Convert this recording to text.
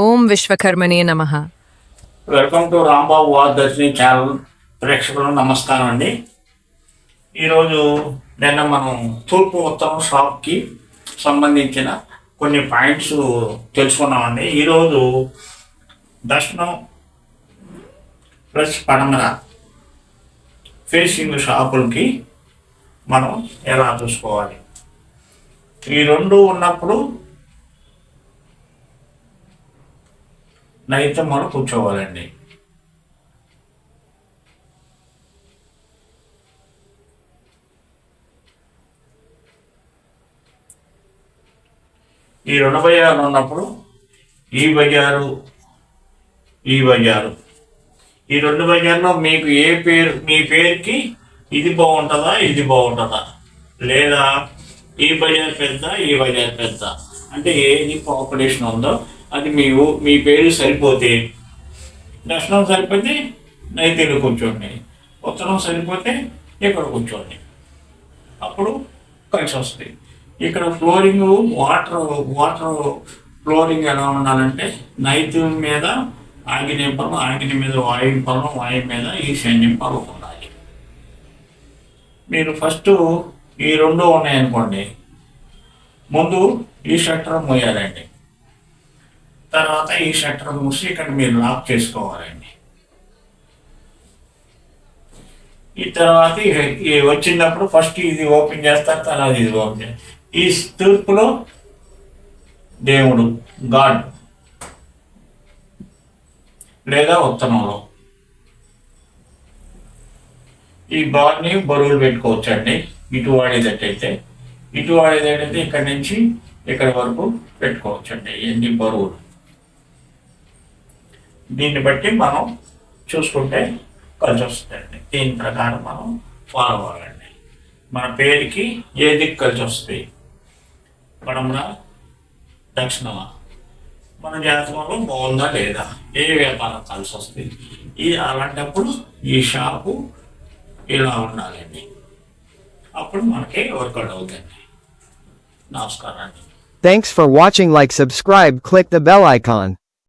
ఓం విశ్వకర్మణే నమః. Welcome to Rambabu వార్దర్శిని channel ప్రేక్షకులకు నమస్కారం అండి. ఈరోజు నిన్న మనం తూర్పు ఉత్తరం షాప్కి సంబంధించిన కొన్ని పాయింట్స్ తెలుసుకున్నామండి. ఈరోజు దర్శనం ప్లస్ పడమర ఫేసింగ్ షాపులకి మనం ఎలా చూసుకోవాలి, ఈ రెండు ఉన్నప్పుడు నైతే మనం కూర్చోవాలండి. ఈ రెండు బజార్లు ఉన్నప్పుడు ఈ బజారు ఈ బజారు, ఈ రెండు బజార్లో మీకు ఏ పేరు, మీ పేరుకి ఇది బాగుంటుందా ఇది బాగుంటుందా, లేదా ఈ బజార్ పెద్ద ఈ బజార్ పెద్ద, అంటే ఏది పాపులేషన్ ఉందో అది మీ పేరు సరిపోతే దర్శనం సరిపోతే నైతిలో కూర్చోండి, ఉత్తరం సరిపోతే ఇక్కడ కూర్చోండి, అప్పుడు కలిసి వస్తుంది. ఇక్కడ ఫ్లోరింగ్ వాటర్ ఫ్లోరింగ్ ఎలా ఉండాలంటే నైతి మీద ఆగ్నేయ పర్వం, ఆగ్నేయ మీద వాయువు పర్వం, వాయువు మీద ఈశాన్యం పర్వం ఉండాలి. మీరు ఫస్ట్ ఈ రెండు ఉన్నాయనుకోండి, ముందు ఈ షట్టర్ మూయాలండి, తర్వాత ఈ షట్టర్ మూసి ఇక్కడ మీరు లాక్ చేసుకోవాలండి. ఈ తర్వాత వచ్చినప్పుడు ఫస్ట్ ఇది ఓపెన్ చేస్తారు, తర్వాత ఇది ఓపెన్ చేస్తారు. ఈ తూర్పులో దేవుడు గాడ్ లేదా ఉత్తరంలో ఈ బార్ని బరువులు పెట్టుకోవచ్చండి. ఇటు వాడేటట్టయితే ఇక్కడి నుంచి ఇక్కడ వరకు పెట్టుకోవచ్చండి ఎన్ని బరువులు. దీన్ని బట్టి మనం చూసుకుంటే కలిసి వస్తుందండి. దీని ప్రకారం మనం ఫాలో అవ్వాలండి. మన పేరుకి ఏ దిక్కు కలిసి వస్తుంది, పడమర దక్షిణమా, మన జాతకంలో బాగుందా లేదా, ఏ వ్యాపారం కలిసి వస్తుంది, అలాంటప్పుడు ఈ షాపు ఇలా ఉండాలండి. అప్పుడు మనకి వర్కౌట్ అవుతుంది. నమస్కారం అండి. Thanks for watching. Like, subscribe, click the bell icon.